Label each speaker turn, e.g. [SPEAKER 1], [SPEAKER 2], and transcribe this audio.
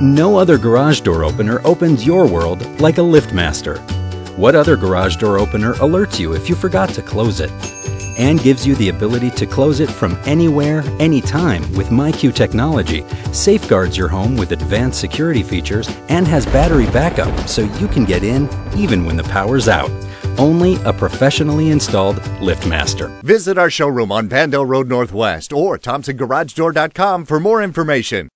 [SPEAKER 1] No other garage door opener opens your world like a LiftMaster. What other garage door opener alerts you if you forgot to close it? And gives you the ability to close it from anywhere, anytime with MyQ technology, safeguards your home with advanced security features, and has battery backup so you can get in even when the power's out. Only a professionally installed LiftMaster.
[SPEAKER 2] Visit our showroom on Vandale Road Northwest or ThompsonGarageDoor.com for more information.